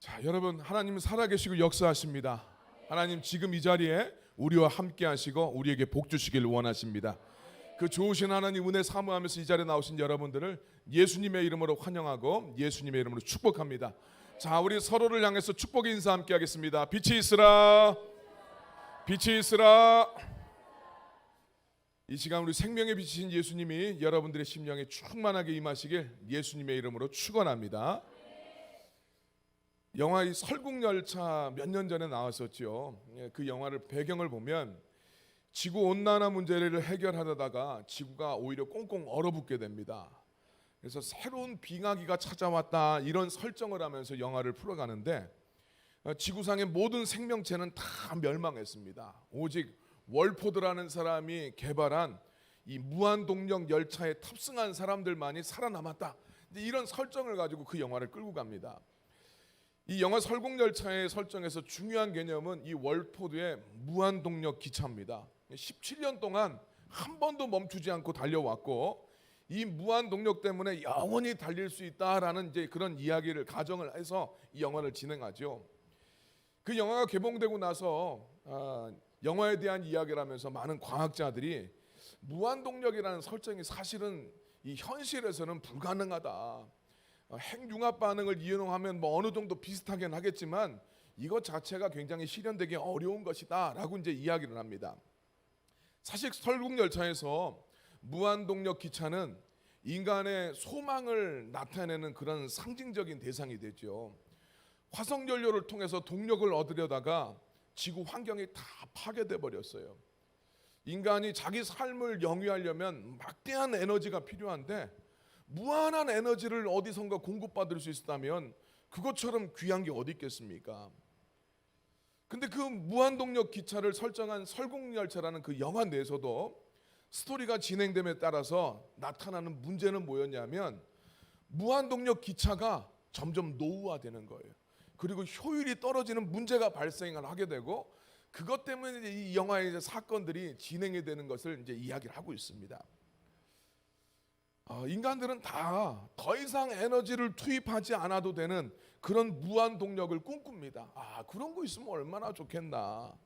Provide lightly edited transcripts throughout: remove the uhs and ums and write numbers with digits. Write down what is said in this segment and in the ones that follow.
자, 여러분, 하나님은 살아계시고 역사하십니다. 하나님 지금 이 자리에 우리와 함께 하시고 우리에게 복 주시길 원하십니다. 그 좋으신 하나님 은혜 사모하면서 이 자리에 나오신 여러분들을 예수님의 이름으로 환영하고 예수님의 이름으로 축복합니다. 자, 우리 서로를 향해서 축복의 인사 함께 하겠습니다. 빛이 있으라, 빛이 있으라. 이 시간 우리 생명의 빛이신 예수님이 여러분들의 심령에 충만하게 임하시길 예수님의 이름으로 축원합니다. 영화 이 설국열차 몇 년 전에 나왔었죠. 그 영화를 배경을 보면 지구 온난화 문제를 해결하다가 지구가 오히려 꽁꽁 얼어붙게 됩니다. 그래서 새로운 빙하기가 찾아왔다 이런 설정을 하면서 영화를 풀어가는데 지구상의 모든 생명체는 다 멸망했습니다. 오직 월포드라는 사람이 개발한 이 무한동력 열차에 탑승한 사람들만이 살아남았다. 이런 설정을 가지고 그 영화를 끌고 갑니다. 이 영화 설국열차의 설정에서 중요한 개념은 이 월포드의 무한동력 기차입니다. 17년 동안 한 번도 멈추지 않고 달려왔고 이 무한동력 때문에 영원히 달릴 수 있다라는 이제 그런 이야기를 가정을 해서 이 영화를 진행하죠. 그 영화가 개봉되고 나서 영화에 대한 이야기를 하면서 많은 과학자들이 무한동력이라는 설정이 사실은 이 현실에서는 불가능하다. 핵융합 반응을 이용하면 뭐 어느 정도 비슷하긴 하겠지만 이것 자체가 굉장히 실현되기 어려운 것이다라고 이제 이야기를 합니다. 사실 설국열차에서 무한동력 기차는 인간의 소망을 나타내는 그런 상징적인 대상이 되죠. 화석 연료를 통해서 동력을 얻으려다가 지구 환경이 다 파괴돼 버렸어요. 인간이 자기 삶을 영위하려면 막대한 에너지가 필요한데 무한한 에너지를 어디선가 공급받을 수 있다면 그것처럼 귀한 게 어디 있겠습니까? 근데 그 무한동력 기차를 설정한 설국열차라는 그 영화 내에서도 스토리가 진행됨에 따라서 나타나는 문제는 뭐였냐면 무한동력 기차가 점점 노후화되는 거예요. 그리고 효율이 떨어지는 문제가 발생을 하게 되고 그것 때문에 이제 이 영화의 이제 사건들이 진행이 되는 것을 이제 이야기를 하고 있습니다. 인간들은 다 더 이상 에너지를 투입하지 않아도 되는 그런 무한 동력을 꿈꿉니다. 그런 거 있으면 얼마나 좋겠나.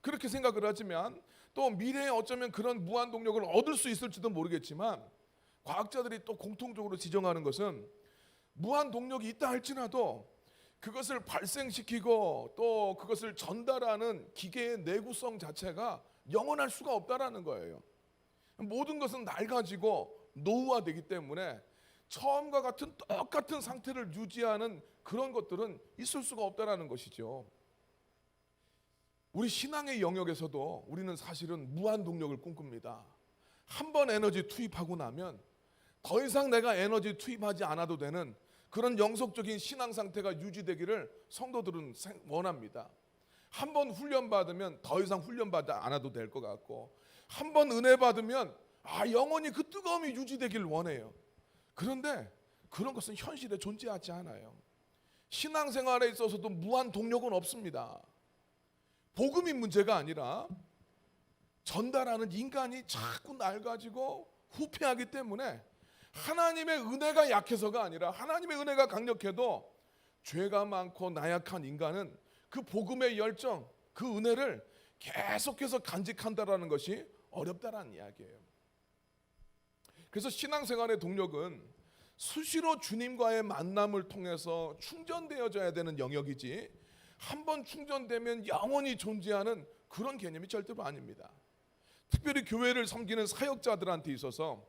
그렇게 생각을 하지만 또 미래에 어쩌면 그런 무한 동력을 얻을 수 있을지도 모르겠지만 과학자들이 또 공통적으로 지정하는 것은 무한 동력이 있다 할지라도 그것을 발생시키고 또 그것을 전달하는 기계의 내구성 자체가 영원할 수가 없다라는 거예요. 모든 것은 낡아지고 노후화되기 때문에 처음과 같은 똑같은 상태를 유지하는 그런 것들은 있을 수가 없다라는 것이죠. 우리 신앙의 영역에서도 우리는 사실은 무한 동력을 꿈꿉니다. 한 번 에너지 투입하고 나면 더 이상 내가 에너지 투입하지 않아도 되는 그런 영속적인 신앙 상태가 유지되기를 성도들은 원합니다. 한 번 훈련 받으면 더 이상 훈련 받지 않아도 될 것 같고 한 번 은혜 받으면 영원히 그 뜨거움이 유지되기를 원해요. 그런데 그런 것은 현실에 존재하지 않아요. 신앙생활에 있어서도 무한 동력은 없습니다. 복음이 문제가 아니라 전달하는 인간이 자꾸 낡아지고 후퇴하기 때문에 하나님의 은혜가 약해서가 아니라 하나님의 은혜가 강력해도 죄가 많고 나약한 인간은 그 복음의 열정, 그 은혜를 계속해서 간직한다라는 것이 어렵다라는 이야기예요. 그래서 신앙생활의 동력은 수시로 주님과의 만남을 통해서 충전되어져야 되는 영역이지 한번 충전되면 영원히 존재하는 그런 개념이 절대로 아닙니다. 특별히 교회를 섬기는 사역자들한테 있어서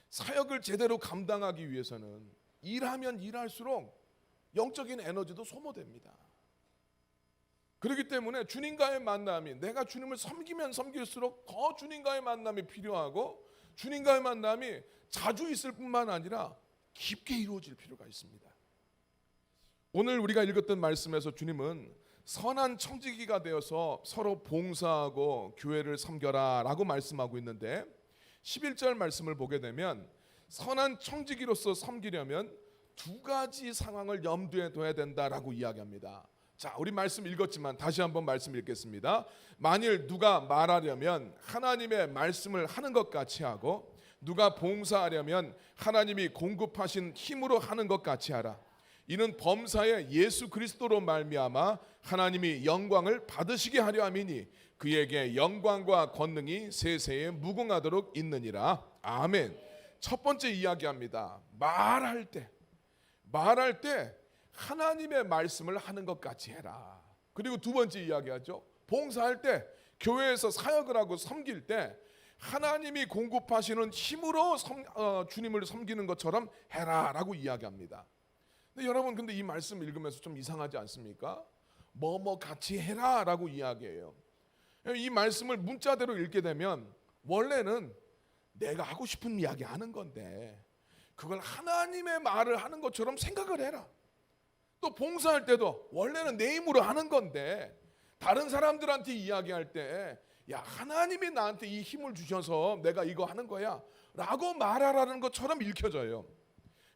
사역을 제대로 감당하기 위해서는 일하면 일할수록 영적인 에너지도 소모됩니다. 그렇기 때문에 주님과의 만남이 내가 주님을 섬기면 섬길수록 더 주님과의 만남이 필요하고 주님과의 만남이 자주 있을 뿐만 아니라 깊게 이루어질 필요가 있습니다. 오늘 우리가 읽었던 말씀에서 주님은 선한 청지기가 되어서 서로 봉사하고 교회를 섬겨라 라고 말씀하고 있는데 11절 말씀을 보게 되면 선한 청지기로서 섬기려면 두 가지 상황을 염두에 둬야 된다라고 이야기합니다. 자, 우리 말씀 읽었지만 다시 한번 말씀 읽겠습니다. 만일 누가 말하려면 하나님의 말씀을 하는 것 같이 하고 누가 봉사하려면 하나님이 공급하신 힘으로 하는 것 같이 하라. 이는 범사에 예수 그리스도로 말미암아 하나님이 영광을 받으시게 하려 함이니 그에게 영광과 권능이 세세에 무궁하도록 있느니라. 아멘. 첫 번째 이야기합니다. 말할 때 하나님의 말씀을 하는 것 같이 해라. 그리고 두 번째 이야기하죠. 봉사할 때, 교회에서 사역을 하고 섬길 때 하나님이 공급하시는 힘으로 주님을 섬기는 것처럼 해라라고 이야기합니다. 근데 여러분, 근데 이 말씀 읽으면서 좀 이상하지 않습니까? 뭐뭐 같이 해라라고 이야기해요. 이 말씀을 문자대로 읽게 되면 원래는 내가 하고 싶은 이야기 하는 건데 그걸 하나님의 말을 하는 것처럼 생각을 해라. 또 봉사할 때도 원래는 내 힘으로 하는 건데 다른 사람들한테 이야기할 때 야, 하나님이 나한테 이 힘을 주셔서 내가 이거 하는 거야 라고 말하라는 것처럼 읽혀져요.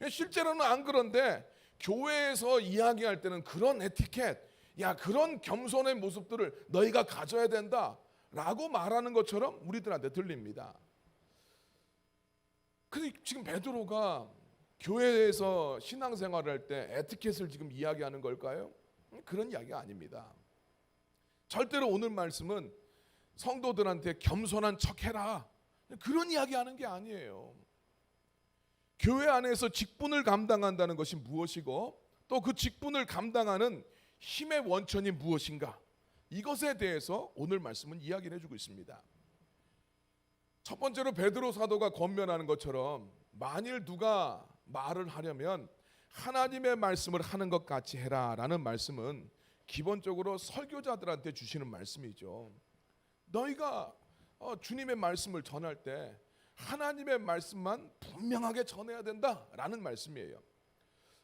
실제로는 안 그런데 교회에서 이야기할 때는 그런 에티켓, 야, 그런 겸손의 모습들을 너희가 가져야 된다 라고 말하는 것처럼 우리들한테 들립니다. 근데 지금 베드로가 교회에서 신앙생활을 할 때 에티켓을 지금 이야기하는 걸까요? 그런 이야기가 아닙니다. 절대로 오늘 말씀은 성도들한테 겸손한 척해라 그런 이야기하는 게 아니에요. 교회 안에서 직분을 감당한다는 것이 무엇이고 또 그 직분을 감당하는 힘의 원천이 무엇인가, 이것에 대해서 오늘 말씀은 이야기를 해주고 있습니다. 첫 번째로 베드로 사도가 권면하는 것처럼 만일 누가 말을 하려면 하나님의 말씀을 하는 것 같이 해라라는 말씀은 기본적으로 설교자들한테 주시는 말씀이죠. 너희가 주님의 말씀을 전할 때 하나님의 말씀만 분명하게 전해야 된다라는 말씀이에요.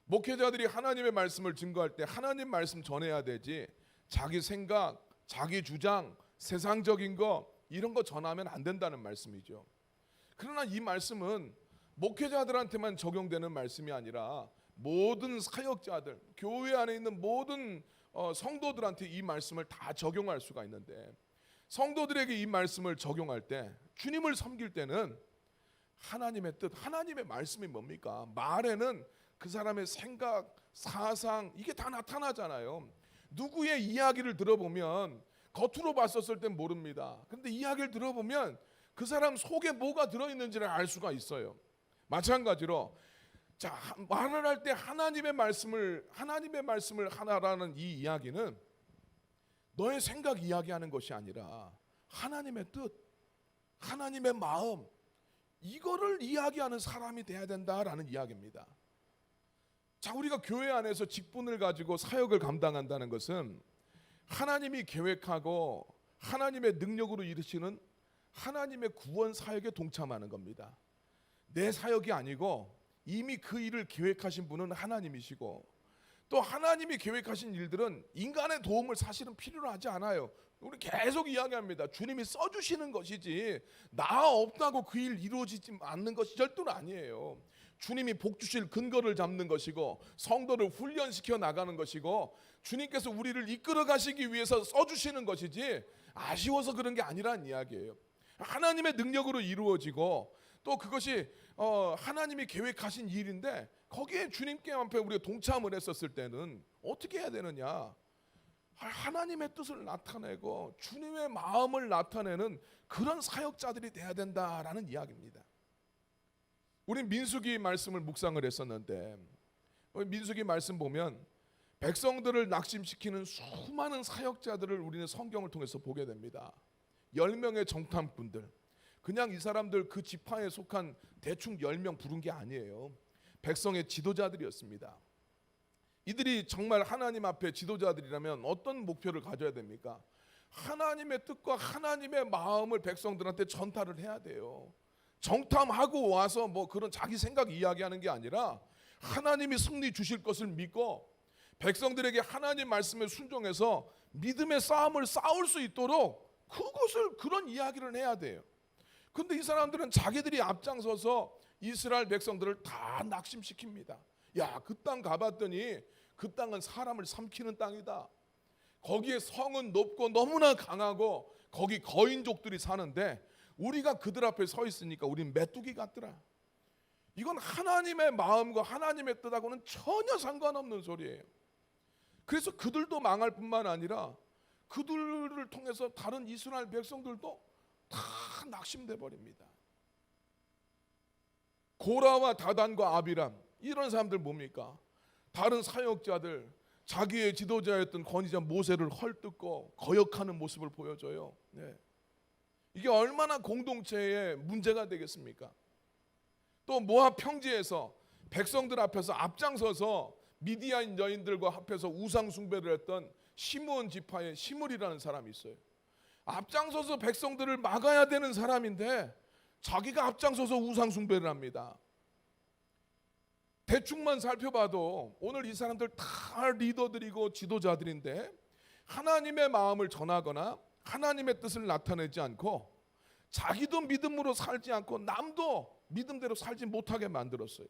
목회자들이 하나님의 말씀을 증거할 때 하나님 말씀 전해야 되지 자기 생각, 자기 주장, 세상적인 거 이런 거 전하면 안 된다는 말씀이죠. 그러나 이 말씀은 목회자들한테만 적용되는 말씀이 아니라 모든 사역자들, 교회 안에 있는 모든 성도들한테 이 말씀을 다 적용할 수가 있는데, 성도들에게 이 말씀을 적용할 때, 주님을 섬길 때는 하나님의 뜻, 하나님의 말씀이 뭡니까? 말에는 그 사람의 생각, 사상 이게 다 나타나잖아요. 누구의 이야기를 들어보면 겉으로 봤었을 땐 모릅니다. 그런데 이야기를 들어보면 그 사람 속에 뭐가 들어있는지를 알 수가 있어요. 마찬가지로 자, 말을 할 때 하나님의 말씀을 하나라는 이 이야기는 너의 생각 이야기하는 것이 아니라 하나님의 뜻, 하나님의 마음, 이거를 이야기하는 사람이 돼야 된다라는 이야기입니다. 자, 우리가 교회 안에서 직분을 가지고 사역을 감당한다는 것은 하나님이 계획하고 하나님의 능력으로 이루시는 하나님의 구원 사역에 동참하는 겁니다. 내 사역이 아니고 이미 그 일을 계획하신 분은 하나님이시고, 또 하나님이 계획하신 일들은 인간의 도움을 사실은 필요로 하지 않아요. 우리 계속 이야기합니다. 주님이 써주시는 것이지 나 없다고 그 일 이루어지지 않는 것이 절대로 아니에요. 주님이 복 주실 근거를 잡는 것이고 성도를 훈련시켜 나가는 것이고 주님께서 우리를 이끌어 가시기 위해서 써주시는 것이지 아쉬워서 그런 게 아니라는 이야기예요. 하나님의 능력으로 이루어지고 또 그것이 하나님이 계획하신 일인데 거기에 주님께 앞에 우리가 동참을 했었을 때는 어떻게 해야 되느냐? 하나님의 뜻을 나타내고 주님의 마음을 나타내는 그런 사역자들이 돼야 된다라는 이야기입니다. 우리 민수기 말씀을 묵상을 했었는데 민수기 말씀 보면 백성들을 낙심시키는 수많은 사역자들을 우리는 성경을 통해서 보게 됩니다. 10명의 정탐꾼들, 그냥 이 사람들 그 지파에 속한 대충 10명 부른 게 아니에요. 백성의 지도자들이었습니다. 이들이 정말 하나님 앞에 지도자들이라면 어떤 목표를 가져야 됩니까? 하나님의 뜻과 하나님의 마음을 백성들한테 전달을 해야 돼요. 정탐하고 와서 뭐 그런 자기 생각 이야기하는 게 아니라 하나님이 승리 주실 것을 믿고 백성들에게 하나님 말씀에 순종해서 믿음의 싸움을 싸울 수 있도록 그런 이야기를 해야 돼요. 근데 이 사람들은 자기들이 앞장서서 이스라엘 백성들을 다 낙심시킵니다. 야, 그 땅 가봤더니 그 땅은 사람을 삼키는 땅이다. 거기에 성은 높고 너무나 강하고 거기 거인족들이 사는데 우리가 그들 앞에 서 있으니까 우린 메뚜기 같더라. 이건 하나님의 마음과 하나님의 뜻하고는 전혀 상관없는 소리예요. 그래서 그들도 망할 뿐만 아니라 그들을 통해서 다른 이스라엘 백성들도 다 낙심돼 버립니다. 고라와 다단과 아비람, 이런 사람들 뭡니까? 다른 사역자들, 자기의 지도자였던 권위자 모세를 헐뜯고 거역하는 모습을 보여줘요. 네. 이게 얼마나 공동체의 문제가 되겠습니까? 또 모압 평지에서 백성들 앞에서 앞장서서 미디안 여인들과 합해서 우상 숭배를 했던 시므온 지파의 시므리라는 사람이 있어요. 앞장서서 백성들을 막아야 되는 사람인데 자기가 앞장서서 우상 숭배를 합니다. 대충만 살펴봐도 오늘 이 사람들 다 리더들이고 지도자들인데 하나님의 마음을 전하거나 하나님의 뜻을 나타내지 않고 자기도 믿음으로 살지 않고 남도 믿음대로 살지 못하게 만들었어요.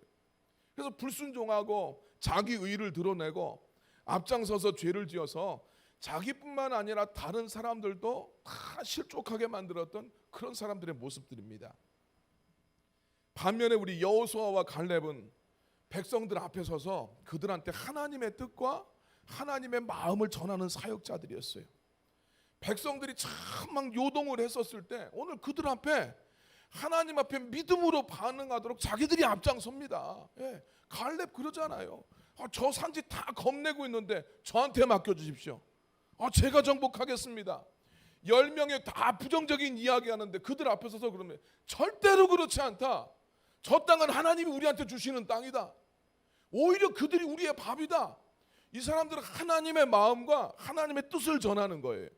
그래서 불순종하고 자기 의를 드러내고 앞장서서 죄를 지어서 자기뿐만 아니라 다른 사람들도 다 실족하게 만들었던 그런 사람들의 모습들입니다. 반면에 우리 여호수아와 갈렙은 백성들 앞에 서서 그들한테 하나님의 뜻과 하나님의 마음을 전하는 사역자들이었어요. 백성들이 참 막 요동을 했었을 때 오늘 그들 앞에 하나님 앞에 믿음으로 반응하도록 자기들이 앞장섭니다. 예, 갈렙 그러잖아요. 저 산지 다 겁내고 있는데 저한테 맡겨주십시오. 제가 정복하겠습니다. 10명의 다 부정적인 이야기하는데 그들 앞에 서서 그러면 절대로 그렇지 않다. 저 땅은 하나님이 우리한테 주시는 땅이다. 오히려 그들이 우리의 밥이다. 이 사람들은 하나님의 마음과 하나님의 뜻을 전하는 거예요.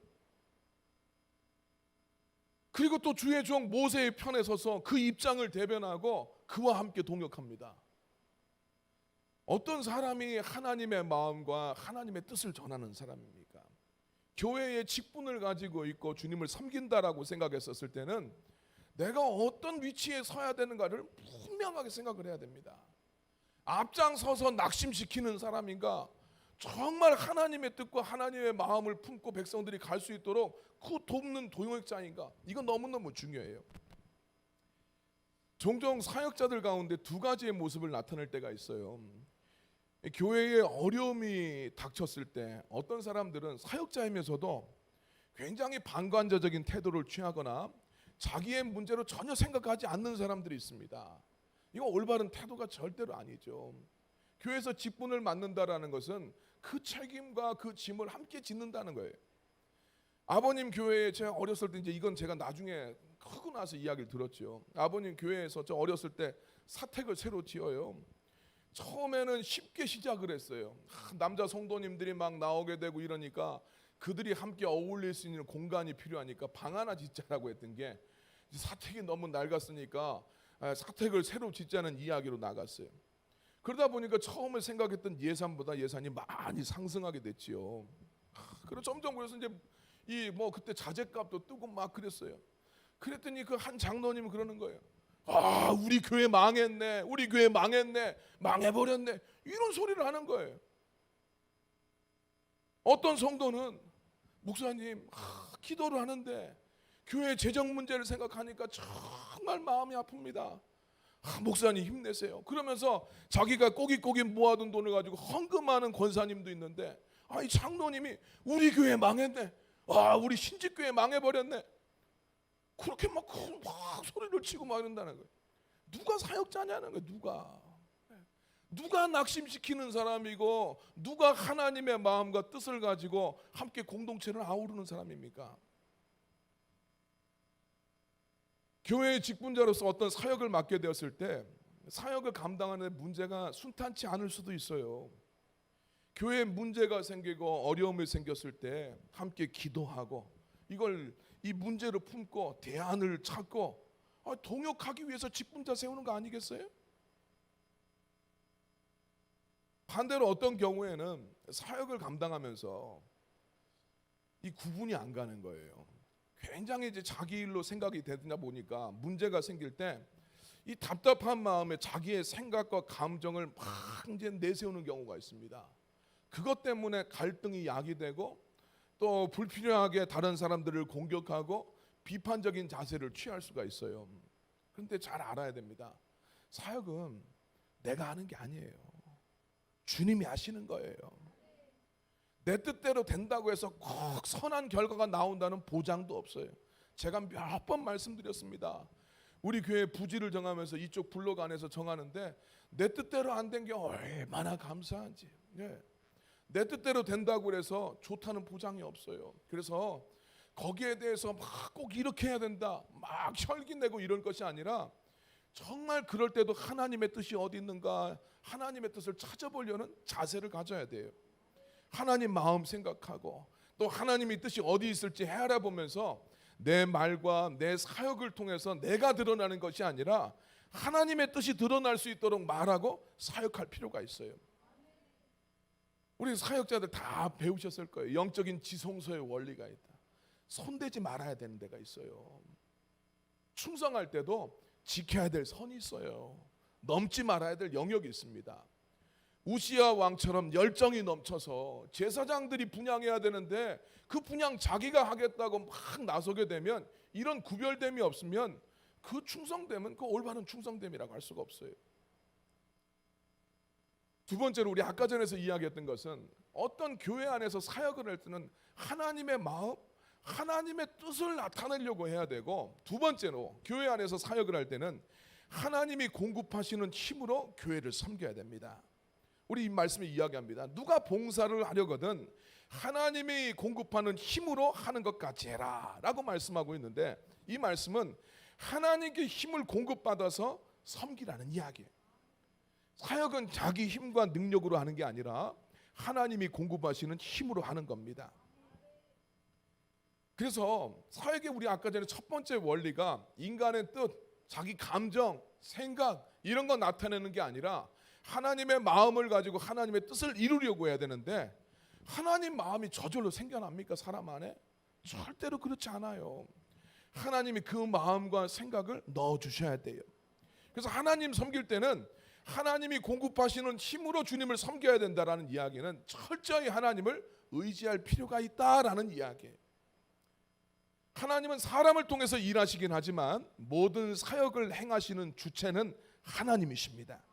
그리고 또 주의 종 모세의 편에 서서 그 입장을 대변하고 그와 함께 동역합니다. 어떤 사람이 하나님의 마음과 하나님의 뜻을 전하는 사람입니까? 교회의 직분을 가지고 있고 주님을 섬긴다라고 생각했었을 때는 내가 어떤 위치에 서야 되는가를 분명하게 생각을 해야 됩니다. 앞장서서 낙심시키는 사람인가, 정말 하나님의 뜻과 하나님의 마음을 품고 백성들이 갈 수 있도록 그 돕는 동역자인가, 이건 너무너무 중요해요. 종종 사역자들 가운데 두 가지의 모습을 나타낼 때가 있어요. 교회에 어려움이 닥쳤을 때 어떤 사람들은 사역자이면서도 굉장히 방관자적인 태도를 취하거나 자기의 문제로 전혀 생각하지 않는 사람들이 있습니다. 이거 올바른 태도가 절대로 아니죠. 교회에서 직분을 맡는다라는 것은 그 책임과 그 짐을 함께 짓는다는 거예요. 아버님 교회에 제가 어렸을 때, 이제 이건 제가 나중에 크고 나서 이야기를 들었죠. 아버님 교회에서 저 어렸을 때 사택을 새로 지어요. 처음에는 쉽게 시작을 했어요. 남자 성도님들이 막 나오게 되고 이러니까 그들이 함께 어울릴 수 있는 공간이 필요하니까 방 하나 짓자라고 했던 게 사택이 너무 낡았으니까 사택을 새로 짓자는 이야기로 나갔어요. 그러다 보니까 처음에 생각했던 예산보다 예산이 많이 상승하게 됐지요. 그리고 점점 그래서 이제 그때 자재값도 뜨고 막 그랬어요. 그랬더니 그 한 장로님이 그러는 거예요. 우리 교회 망했네, 우리 교회 망했네, 망해버렸네, 이런 소리를 하는 거예요. 어떤 성도는 목사님 기도를 하는데 교회 재정 문제를 생각하니까 정말 마음이 아픕니다. 목사님 힘내세요. 그러면서 자기가 꼬깃꼬깃 모아둔 돈을 가지고 헌금하는 권사님도 있는데 이 장로님이 우리 교회 망했네, 우리 신직교회 망해버렸네, 그렇게 막 소리를 치고 막 이런다는 거예요. 누가 사역자냐는 거예요. 누가 낙심시키는 사람이고 누가 하나님의 마음과 뜻을 가지고 함께 공동체를 아우르는 사람입니까? 교회의 직분자로서 어떤 사역을 맡게 되었을 때 사역을 감당하는 문제가 순탄치 않을 수도 있어요. 교회에 문제가 생기고 어려움이 생겼을 때 함께 기도하고 이 문제를 품고 대안을 찾고 동역하기 위해서 직분자 세우는 거 아니겠어요? 반대로 어떤 경우에는 사역을 감당하면서 이 구분이 안 가는 거예요. 굉장히 이제 자기 일로 생각이 되다 보니까 문제가 생길 때 이 답답한 마음에 자기의 생각과 감정을 막 이제 내세우는 경우가 있습니다. 그것 때문에 갈등이 야기되고 또 불필요하게 다른 사람들을 공격하고 비판적인 자세를 취할 수가 있어요. 그런데 잘 알아야 됩니다. 사역은 내가 하는 게 아니에요. 주님이 하시는 거예요. 내 뜻대로 된다고 해서 꼭 선한 결과가 나온다는 보장도 없어요. 제가 몇 번 말씀드렸습니다. 우리 교회 부지를 정하면서 이쪽 블록 안에서 정하는데 내 뜻대로 안 된 게 얼마나 감사한지. 내 뜻대로 된다고 해서 좋다는 보장이 없어요. 그래서 거기에 대해서 막 꼭 이렇게 해야 된다, 막 혈기 내고 이런 것이 아니라 정말 그럴 때도 하나님의 뜻이 어디 있는가, 하나님의 뜻을 찾아보려는 자세를 가져야 돼요. 하나님 마음 생각하고 또 하나님의 뜻이 어디 있을지 알아보면서 내 말과 내 사역을 통해서 내가 드러나는 것이 아니라 하나님의 뜻이 드러날 수 있도록 말하고 사역할 필요가 있어요. 우리 사역자들 다 배우셨을 거예요. 영적인 지성소의 원리가 있다. 손대지 말아야 되는 데가 있어요. 충성할 때도 지켜야 될 선이 있어요. 넘지 말아야 될 영역이 있습니다. 우시야 왕처럼 열정이 넘쳐서 제사장들이 분향해야 되는데 그 분향 자기가 하겠다고 막 나서게 되면, 이런 구별됨이 없으면 그 충성됨은 그 올바른 충성됨이라고 할 수가 없어요. 두 번째로 우리 아까 전에서 이야기했던 것은 어떤 교회 안에서 사역을 할 때는 하나님의 마음, 하나님의 뜻을 나타내려고 해야 되고, 두 번째로 교회 안에서 사역을 할 때는 하나님이 공급하시는 힘으로 교회를 섬겨야 됩니다. 우리 이 말씀에 이야기합니다. 누가 봉사를 하려거든 하나님이 공급하는 힘으로 하는 것 같이 해라 라고 말씀하고 있는데, 이 말씀은 하나님께 힘을 공급받아서 섬기라는 이야기예요. 사역은 자기 힘과 능력으로 하는 게 아니라 하나님이 공급하시는 힘으로 하는 겁니다. 그래서 사역의 우리 아까 전에 첫 번째 원리가 인간의 뜻, 자기 감정, 생각 이런 거 나타내는 게 아니라 하나님의 마음을 가지고 하나님의 뜻을 이루려고 해야 되는데, 하나님 마음이 저절로 생겨납니까 사람 안에? 절대로 그렇지 않아요. 하나님이 그 마음과 생각을 넣어주셔야 돼요. 그래서 하나님 섬길 때는 하나님이 공급하시는 힘으로 주님을 섬겨야 된다라는 이야기는 철저히 하나님을 의지할 필요가 있다라는 이야기예요. 하나님은 사람을 통해서 일하시긴 하지만 모든 사역을 행하시는 주체는 하나님이십니다.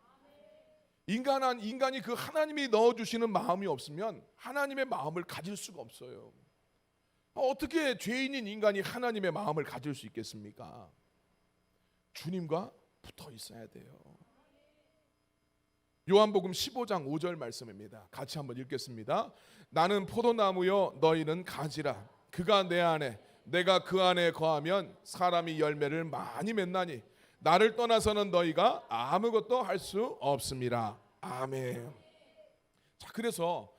인간이 그 하나님이 넣어주시는 마음이 없으면 하나님의 마음을 가질 수가 없어요. 어떻게 죄인인 인간이 하나님의 마음을 가질 수 있겠습니까? 주님과 붙어 있어야 돼요. 요한복음 15장 5절 말씀입니다. 같이 한번 읽겠습니다. 나는 포도나무요 너희는 가지라. 그가 내 안에 내가 그 안에 거하면 사람이 열매를 많이 맺나니 나를 떠나서는 너희가 아무것도 할 수 없습니다. 아멘. 자, 그래서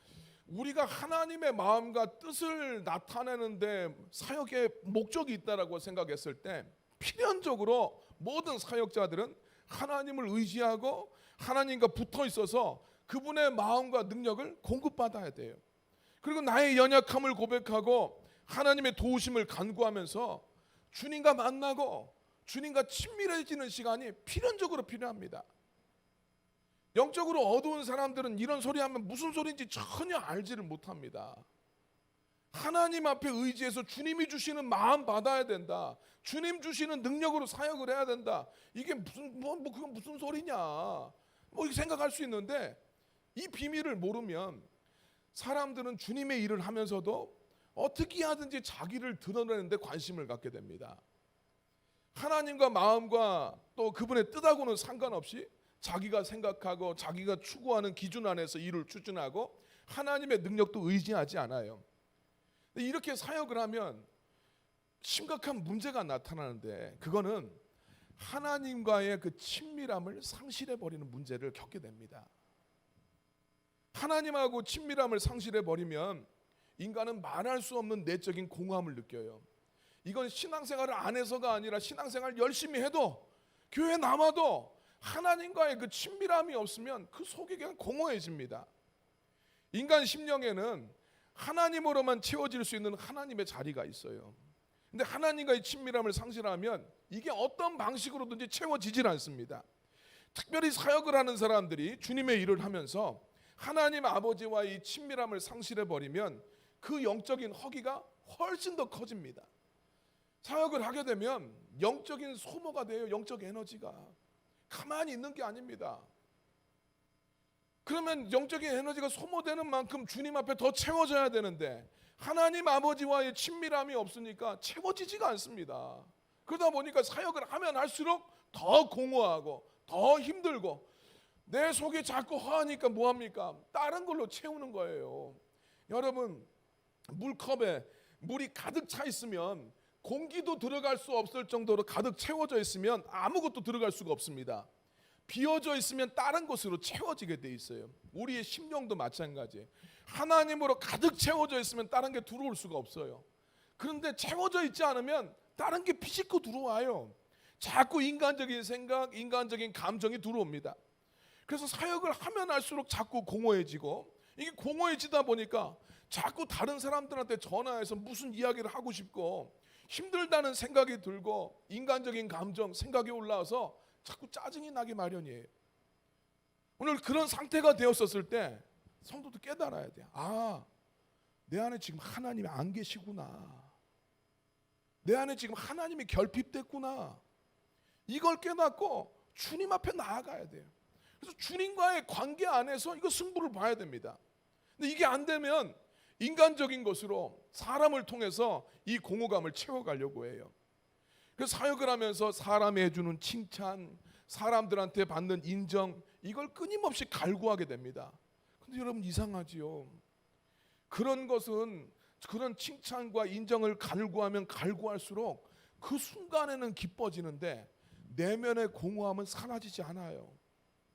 우리가 하나님의 마음과 뜻을 나타내는데 사역의 목적이 있다라고 생각했을 때 필연적으로 모든 사역자들은 하나님을 의지하고 하나님과 붙어 있어서 그분의 마음과 능력을 공급받아야 돼요. 그리고 나의 연약함을 고백하고 하나님의 도우심을 간구하면서 주님과 만나고 주님과 친밀해지는 시간이 필연적으로 필요합니다. 영적으로 어두운 사람들은 이런 소리 하면 무슨 소리인지 전혀 알지를 못합니다. 하나님 앞에 의지해서 주님이 주시는 마음 받아야 된다. 주님 주시는 능력으로 사역을 해야 된다. 이게 그건 무슨 소리냐, 이렇게 생각할 수 있는데, 이 비밀을 모르면 사람들은 주님의 일을 하면서도 어떻게 하든지 자기를 드러내는 데 관심을 갖게 됩니다. 하나님과 마음과 또 그분의 뜻하고는 상관없이 자기가 생각하고 자기가 추구하는 기준 안에서 일을 추진하고 하나님의 능력도 의지하지 않아요. 이렇게 사역을 하면 심각한 문제가 나타나는데, 그거는 하나님과의 그 친밀함을 상실해버리는 문제를 겪게 됩니다. 하나님하고 친밀함을 상실해버리면 인간은 말할 수 없는 내적인 공허함을 느껴요. 이건 신앙생활을 안 해서가 아니라 신앙생활 열심히 해도 교회에 남아도 하나님과의 그 친밀함이 없으면 그 속이 그냥 공허해집니다. 인간 심령에는 하나님으로만 채워질 수 있는 하나님의 자리가 있어요. 근데 하나님과의 친밀함을 상실하면 이게 어떤 방식으로든지 채워지질 않습니다. 특별히 사역을 하는 사람들이 주님의 일을 하면서 하나님 아버지와의 친밀함을 상실해버리면 그 영적인 허기가 훨씬 더 커집니다. 사역을 하게 되면 영적인 소모가 돼요. 영적 에너지가. 가만히 있는 게 아닙니다. 그러면 영적인 에너지가 소모되는 만큼 주님 앞에 더 채워져야 되는데 하나님 아버지와의 친밀함이 없으니까 채워지지가 않습니다. 그러다 보니까 사역을 하면 할수록 더 공허하고 더 힘들고 내 속이 자꾸 허하니까 뭐합니까? 다른 걸로 채우는 거예요. 여러분, 물컵에 물이 가득 차 있으면 공기도 들어갈 수 없을 정도로 가득 채워져 있으면 아무것도 들어갈 수가 없습니다. 비어져 있으면 다른 곳으로 채워지게 돼 있어요. 우리의 심령도 마찬가지예요. 하나님으로 가득 채워져 있으면 다른 게 들어올 수가 없어요. 그런데 채워져 있지 않으면 다른 게 비집고 들어와요. 자꾸 인간적인 생각, 인간적인 감정이 들어옵니다. 그래서 사역을 하면 할수록 자꾸 공허해지고, 이게 공허해지다 보니까 자꾸 다른 사람들한테 전화해서 무슨 이야기를 하고 싶고 힘들다는 생각이 들고 인간적인 감정, 생각이 올라와서 자꾸 짜증이 나기 마련이에요. 오늘 그런 상태가 되었었을 때 성도도 깨달아야 돼요. 아, 내 안에 지금 하나님이 안 계시구나. 내 안에 지금 하나님이 결핍됐구나. 이걸 깨닫고 주님 앞에 나아가야 돼요. 그래서 주님과의 관계 안에서 이거 승부를 봐야 됩니다. 근데 이게 안 되면 인간적인 것으로 사람을 통해서 이 공허감을 채워가려고 해요. 그래서 사역을 하면서 사람이 해주는 칭찬, 사람들한테 받는 인정, 이걸 끊임없이 갈구하게 됩니다. 근데 여러분 이상하지요. 그런 것은 그런 칭찬과 인정을 갈구하면 갈구할수록 그 순간에는 기뻐지는데 내면의 공허함은 사라지지 않아요.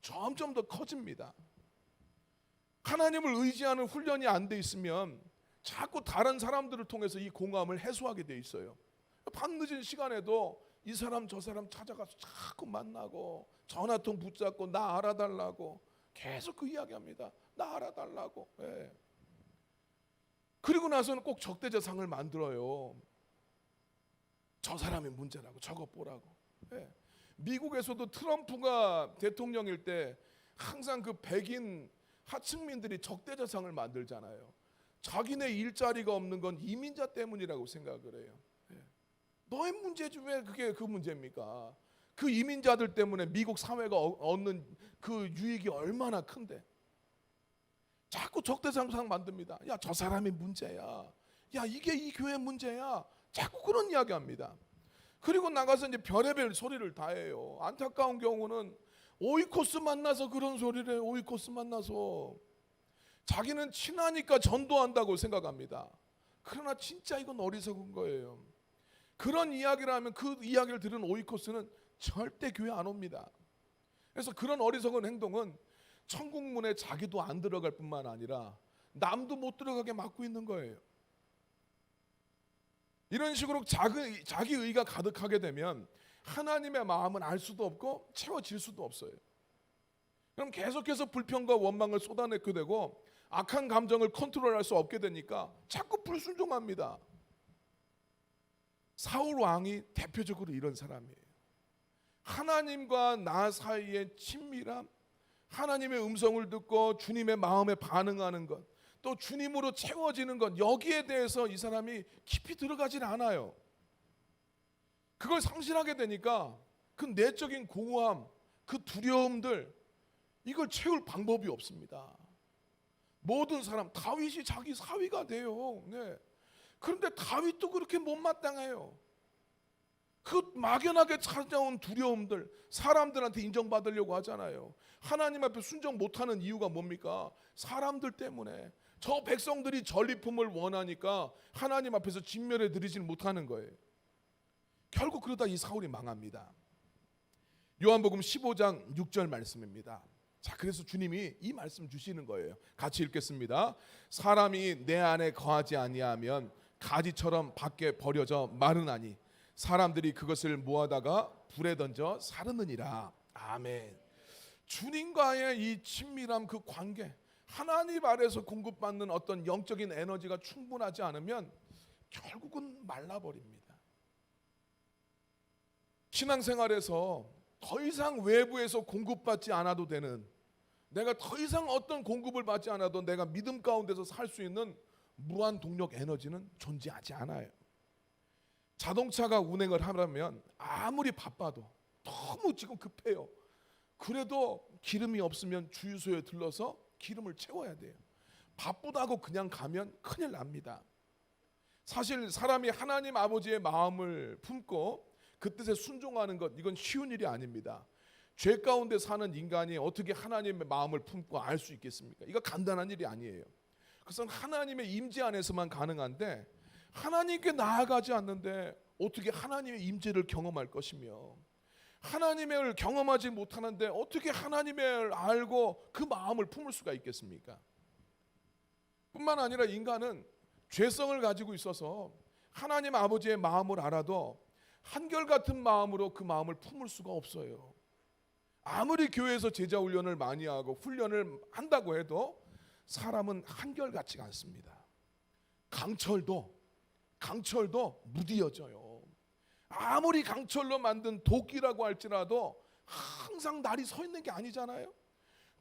점점 더 커집니다. 하나님을 의지하는 훈련이 안 돼 있으면 자꾸 다른 사람들을 통해서 이 공허함을 해소하게 돼 있어요. 밤늦은 시간에도 이 사람 저 사람 찾아가서 자꾸 만나고 전화통 붙잡고 나 알아달라고 계속 그 이야기합니다. 나 알아달라고. 예. 그리고 나서는 꼭 적대자상을 만들어요. 저 사람의 문제라고 저거 보라고. 예. 미국에서도 트럼프가 대통령일 때 항상 그 백인 하층민들이 적대자상을 만들잖아요. 자기네 일자리가 없는 건 이민자 때문이라고 생각을 해요. 예. 너의 문제지 왜 그게 그 문제입니까? 그 이민자들 때문에 미국 사회가 얻는 그 유익이 얼마나 큰데 자꾸 적대자상 만듭니다. 야, 저 사람이 문제야. 야, 이게 이 교회 문제야. 자꾸 그런 이야기합니다. 그리고 나가서 이제 별의별 소리를 다 해요. 안타까운 경우는 오이코스 만나서 그런 소리를 해요. 오이코스 만나서 자기는 친하니까 전도한다고 생각합니다. 그러나 진짜 이건 어리석은 거예요. 그런 이야기를 하면 그 이야기를 들은 오이코스는 절대 교회 안 옵니다. 그래서 그런 어리석은 행동은 천국 문에 자기도 안 들어갈 뿐만 아니라 남도 못 들어가게 막고 있는 거예요. 이런 식으로 자기 의가 가득하게 되면 하나님의 마음은 알 수도 없고 채워질 수도 없어요. 그럼 계속해서 불평과 원망을 쏟아내게 되고 악한 감정을 컨트롤할 수 없게 되니까 자꾸 불순종합니다. 사울 왕이 대표적으로 이런 사람이에요. 하나님과 나 사이의 친밀함, 하나님의 음성을 듣고 주님의 마음에 반응하는 것, 또 주님으로 채워지는 것, 여기에 대해서 이 사람이 깊이 들어가질 않아요. 그걸 상실하게 되니까 그 내적인 공허함, 그 두려움들, 이걸 채울 방법이 없습니다. 모든 사람, 다윗이 자기 사위가 돼요. 네. 그런데 다윗도 그렇게 못마땅해요. 그 막연하게 찾아온 두려움들, 사람들한테 인정받으려고 하잖아요. 하나님 앞에 순종 못하는 이유가 뭡니까? 사람들 때문에. 저 백성들이 전리품을 원하니까 하나님 앞에서 진멸해 드리지 못하는 거예요. 결국 그러다 이 사울이 망합니다. 요한복음 15장 6절 말씀입니다. 자, 그래서 주님이 이 말씀 주시는 거예요. 같이 읽겠습니다. 사람이 내 안에 거하지 아니하면 가지처럼 밖에 버려져 마르나니 사람들이 그것을 모아다가 불에 던져 사르느니라. 아멘. 주님과의 이 친밀함, 그 관계, 하나님 아래서 공급받는 어떤 영적인 에너지가 충분하지 않으면 결국은 말라버립니다. 신앙생활에서 더 이상 외부에서 공급받지 않아도 되는, 내가 더 이상 어떤 공급을 받지 않아도 내가 믿음 가운데서 살 수 있는 무한 동력 에너지는 존재하지 않아요. 자동차가 운행을 하려면 아무리 바빠도 너무 지금 급해요. 그래도 기름이 없으면 주유소에 들러서 기름을 채워야 돼요. 바쁘다고 그냥 가면 큰일 납니다. 사실 사람이 하나님 아버지의 마음을 품고 그 뜻에 순종하는 것, 이건 쉬운 일이 아닙니다. 죄 가운데 사는 인간이 어떻게 하나님의 마음을 품고 알 수 있겠습니까? 이거 간단한 일이 아니에요. 그것은 하나님의 임재 안에서만 가능한데, 하나님께 나아가지 않는데 어떻게 하나님의 임재를 경험할 것이며, 하나님을 경험하지 못하는데 어떻게 하나님을 알고 그 마음을 품을 수가 있겠습니까? 뿐만 아니라 인간은 죄성을 가지고 있어서 하나님 아버지의 마음을 알아도 한결같은 마음으로 그 마음을 품을 수가 없어요. 아무리 교회에서 제자 훈련을 많이 하고 훈련을 한다고 해도 사람은 한결같지가 않습니다. 강철도 무디어져요. 아무리 강철로 만든 도끼라고 할지라도 항상 날이 서 있는 게 아니잖아요.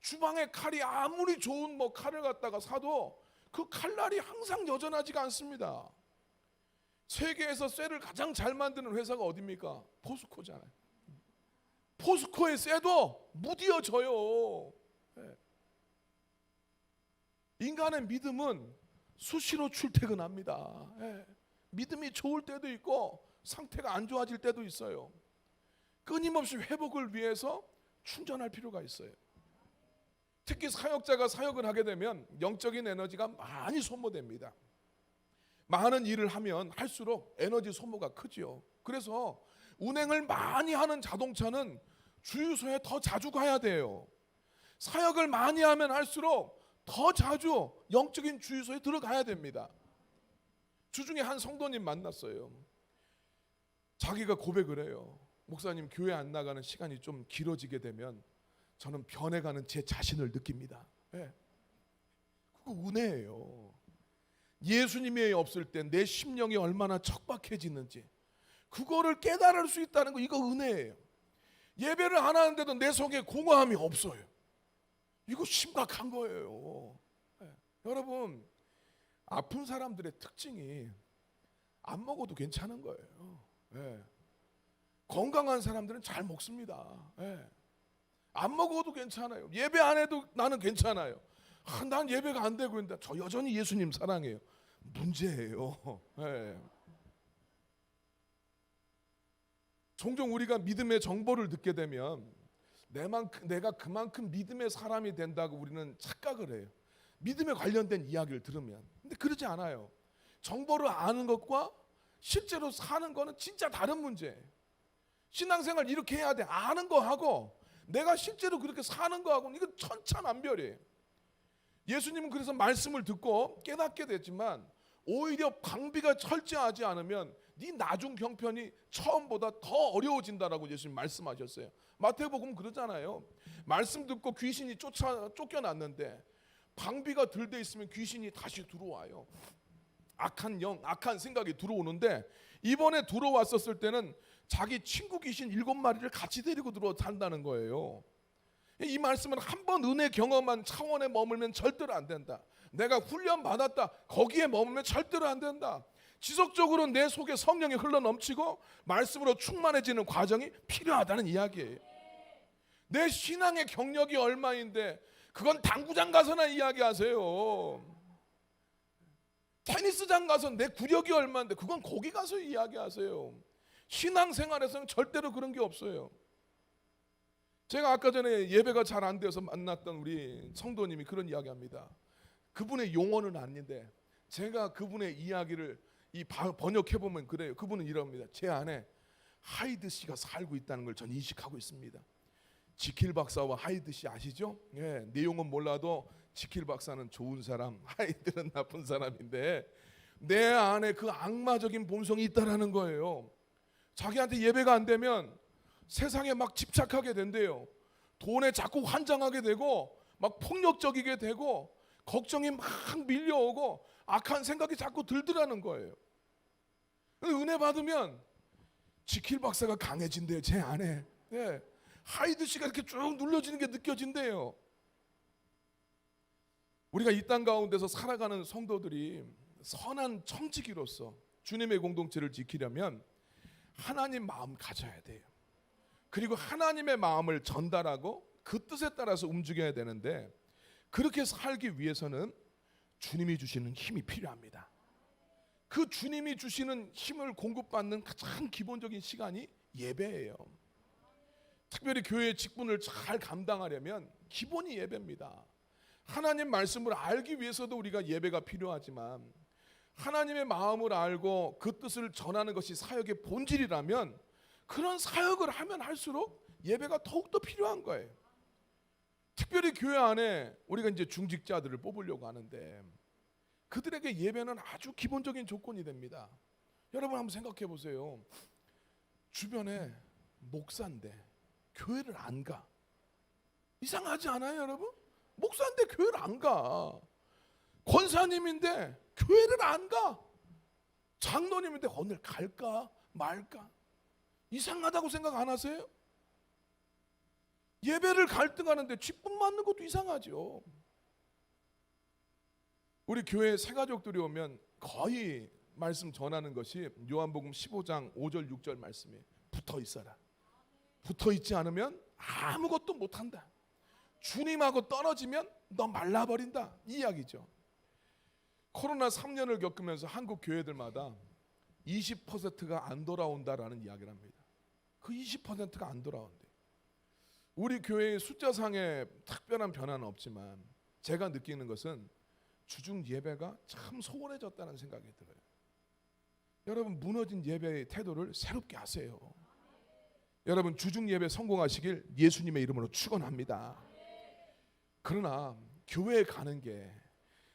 주방에 칼이 아무리 좋은 칼을 갖다가 사도 그 칼날이 항상 여전하지가 않습니다. 세계에서 쇠를 가장 잘 만드는 회사가 어디입니까? 포스코잖아요. 포스코의 쇠도 무디어져요. 인간의 믿음은 수시로 출퇴근합니다. 믿음이 좋을 때도 있고 상태가 안 좋아질 때도 있어요. 끊임없이 회복을 위해서 충전할 필요가 있어요. 특히 사역자가 사역을 하게 되면 영적인 에너지가 많이 소모됩니다. 많은 일을 하면 할수록 에너지 소모가 크죠. 그래서 운행을 많이 하는 자동차는 주유소에 더 자주 가야 돼요. 사역을 많이 하면 할수록 더 자주 영적인 주유소에 들어가야 됩니다. 주중에 한 성도님 만났어요. 자기가 고백을 해요. 목사님, 교회 안 나가는 시간이 좀 길어지게 되면 저는 변해가는 제 자신을 느낍니다. 그거 은혜예요. 예수님이 없을 때 내 심령이 얼마나 척박해지는지 그거를 깨달을 수 있다는 거, 이거 은혜예요. 예배를 안 하는데도 내 속에 공허함이 없어요. 이거 심각한 거예요. 여러분, 아픈 사람들의 특징이 안 먹어도 괜찮은 거예요. 건강한 사람들은 잘 먹습니다. 안 먹어도 괜찮아요. 예배 안 해도 나는 괜찮아요. 난 예배가 안 되고 있는데 저 여전히 예수님 사랑해요. 문제예요. 종종 우리가 믿음의 정보를 듣게 되면 내가 그만큼 믿음의 사람이 된다고 우리는 착각을 해요. 믿음에 관련된 이야기를 들으면. 근데 그러지 않아요. 정보를 아는 것과 실제로 사는 거는 진짜 다른 문제예요. 신앙생활 이렇게 해야 돼. 아는 거하고 내가 실제로 그렇게 사는 거하고는 이거 천차만별이에요. 예수님은 그래서 말씀을 듣고 깨닫게 됐지만 오히려 방비가 철저하지 않으면 네 나중 형편이 처음보다 더 어려워진다라고 예수님 말씀하셨어요. 마태복음 그러잖아요. 말씀 듣고 귀신이 쫓겨났는데 방비가 덜 돼 있으면 귀신이 다시 들어와요. 악한 영, 악한 생각이 들어오는데 이번에 들어왔었을 때는 자기 친구 귀신 7마리를 같이 데리고 들어 산다는 거예요. 이 말씀은 한 번 은혜 경험한 차원에 머물면 절대로 안 된다. 내가 훈련 받았다, 거기에 머물면 절대로 안 된다. 지속적으로 내 속에 성령이 흘러넘치고 말씀으로 충만해지는 과정이 필요하다는 이야기예요. 내 신앙의 경력이 얼마인데 그건 당구장 가서나 이야기하세요. 테니스장 가서 내 구력이 얼마인데 그건 거기 가서 이야기하세요. 신앙생활에서는 절대로 그런 게 없어요. 제가 아까 전에 예배가 잘 안 돼서 만났던 우리 성도님이 그런 이야기합니다. 그분의 용어는 아닌데 제가 그분의 이야기를 번역해보면 그래요. 그분은 이럽니다. 제 안에 하이드 씨가 살고 있다는 걸 전 인식하고 있습니다. 지킬 박사와 하이드 씨 아시죠? 내용은 몰라도 지킬 박사는 좋은 사람, 하이드는 나쁜 사람인데 내 안에 그 악마적인 본성이 있다라는 거예요. 자기한테 예배가 안 되면 세상에 막 집착하게 된대요. 돈에 자꾸 환장하게 되고 막 폭력적이게 되고 걱정이 막 밀려오고 악한 생각이 자꾸 들더라는 거예요. 은혜 받으면 지킬 박사가 강해진대요. 제 안에. 하이드 씨가 이렇게 쭉 눌러지는 게 느껴진대요. 우리가 이 땅 가운데서 살아가는 성도들이 선한 청지기로서 주님의 공동체를 지키려면 하나님 마음 가져야 돼요. 그리고 하나님의 마음을 전달하고 그 뜻에 따라서 움직여야 되는데, 그렇게 살기 위해서는 주님이 주시는 힘이 필요합니다. 그 주님이 주시는 힘을 공급받는 가장 기본적인 시간이 예배예요. 특별히 교회의 직분을 잘 감당하려면 기본이 예배입니다. 하나님 말씀을 알기 위해서도 우리가 예배가 필요하지만, 하나님의 마음을 알고 그 뜻을 전하는 것이 사역의 본질이라면 그런 사역을 하면 할수록 예배가 더욱더 필요한 거예요. 특별히 교회 안에 우리가 이제 중직자들을 뽑으려고 하는데, 그들에게 예배는 아주 기본적인 조건이 됩니다. 여러분 한번 생각해 보세요. 주변에 목사인데 교회를 안 가. 이상하지 않아요, 여러분? 목사인데 교회를 안 가. 권사님인데 교회를 안 가. 장로님인데 오늘 갈까 말까. 이상하다고 생각 안 하세요? 예배를 갈등하는데 직분 맞는 것도 이상하죠. 우리 교회 새 가족들이 오면 거의 말씀 전하는 것이 요한복음 15장 5절 6절 말씀이에요. 붙어 있어라. 붙어 있지 않으면 아무것도 못한다. 주님하고 떨어지면 너 말라버린다. 이 이야기죠. 코로나 3년을 겪으면서 한국 교회들마다 20%가 안 돌아온다라는 이야기를 합니다. 그 20%가 안 돌아온대. 우리 교회의 숫자상에 특별한 변화는 없지만 제가 느끼는 것은 주중 예배가 참 소원해졌다는 생각이 들어요. 여러분 무너진 예배의 태도를 새롭게 하세요. 여러분 주중 예배 성공하시길 예수님의 이름으로 축원합니다. 그러나 교회에 가는 게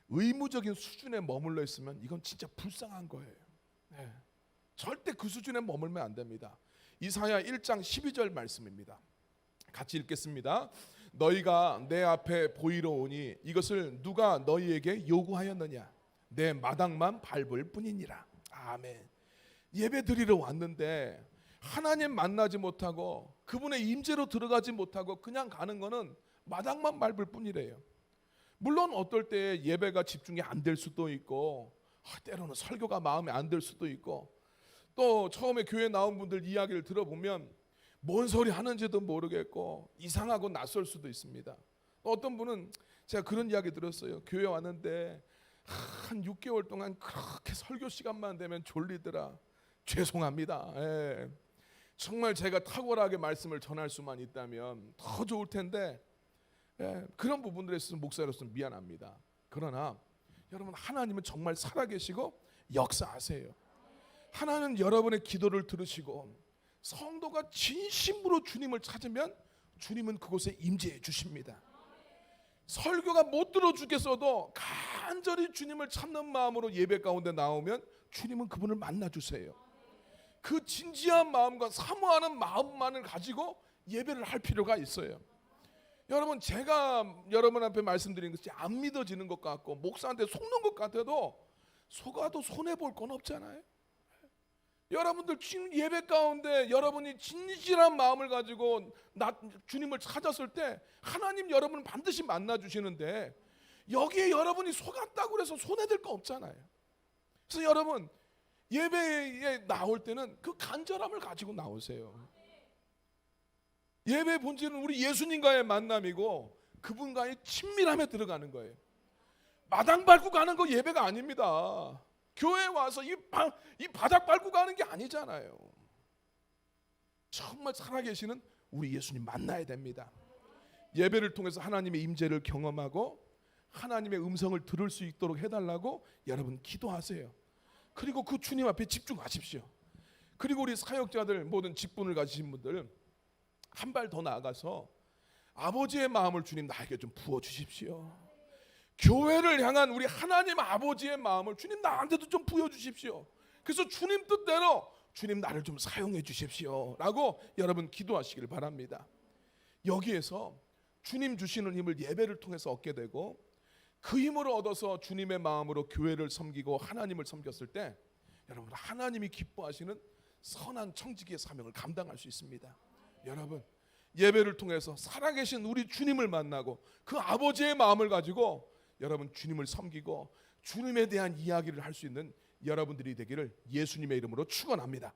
의무적인 수준에 머물러 있으면 이건 진짜 불쌍한 거예요. 네. 절대 그 수준에 머물면 안 됩니다. 이사야 1장 12절 말씀입니다. 같이 읽겠습니다. 너희가 내 앞에 보이러 오니 이것을 누가 너희에게 요구하였느냐? 내 마당만 밟을 뿐이니라. 아멘. 예배 드리러 왔는데 하나님 만나지 못하고 그분의 임재로 들어가지 못하고 그냥 가는 거는 마당만 밟을 뿐이래요. 물론 어떨 때 예배가 집중이 안 될 수도 있고, 때로는 설교가 마음에 안 들 수도 있고, 또 처음에 교회 나온 분들 이야기를 들어보면 뭔 소리 하는지도 모르겠고 이상하고 낯설 수도 있습니다. 어떤 분은 제가 그런 이야기 들었어요. 교회 왔는데 한 6개월 동안 그렇게 설교 시간만 되면 졸리더라. 죄송합니다. 예. 정말 제가 탁월하게 말씀을 전할 수만 있다면 더 좋을 텐데, 예. 그런 부분들에 있어서 목사로서는 미안합니다. 그러나 여러분 하나님은 정말 살아계시고 역사하세요. 하나님은 여러분의 기도를 들으시고 성도가 진심으로 주님을 찾으면 주님은 그곳에 임재해 주십니다. 설교가 못 들어주겠어도 간절히 주님을 찾는 마음으로 예배 가운데 나오면 주님은 그분을 만나주세요. 그 진지한 마음과 사모하는 마음만을 가지고 예배를 할 필요가 있어요. 여러분 제가 여러분 앞에 말씀드린 것이 안 믿어지는 것 같고 목사한테 속는 것 같아도 속아도 손해볼 건 없잖아요. 여러분들 예배 가운데 여러분이 진실한 마음을 가지고 주님을 찾았을 때 하나님 여러분을 반드시 만나주시는데, 여기에 여러분이 속았다고 해서 손해될 거 없잖아요. 그래서 여러분 예배에 나올 때는 그 간절함을 가지고 나오세요. 예배의 본질은 우리 예수님과의 만남이고 그분과의 친밀함에 들어가는 거예요. 마당 밟고 가는 거 예배가 아닙니다. 교회에 와서 이 바닥 밟고 가는 게 아니잖아요. 정말 살아계시는 우리 예수님 만나야 됩니다. 예배를 통해서 하나님의 임재를 경험하고 하나님의 음성을 들을 수 있도록 해달라고 여러분 기도하세요. 그리고 그 주님 앞에 집중하십시오. 그리고 우리 사역자들 모든 직분을 가지신 분들 한 발 더 나아가서 아버지의 마음을 주님 나에게 좀 부어주십시오. 교회를 향한 우리 하나님 아버지의 마음을 주님 나한테도 좀 부여주십시오. 그래서 주님 뜻대로 주님 나를 좀 사용해 주십시오 라고 여러분 기도하시길 바랍니다. 여기에서 주님 주시는 힘을 예배를 통해서 얻게 되고 그 힘으로 얻어서 주님의 마음으로 교회를 섬기고 하나님을 섬겼을 때 여러분 하나님이 기뻐하시는 선한 청지기의 사명을 감당할 수 있습니다. 여러분 예배를 통해서 살아계신 우리 주님을 만나고 그 아버지의 마음을 가지고 여러분 주님을 섬기고 주님에 대한 이야기를 할 수 있는 여러분들이 되기를 예수님의 이름으로 축원합니다.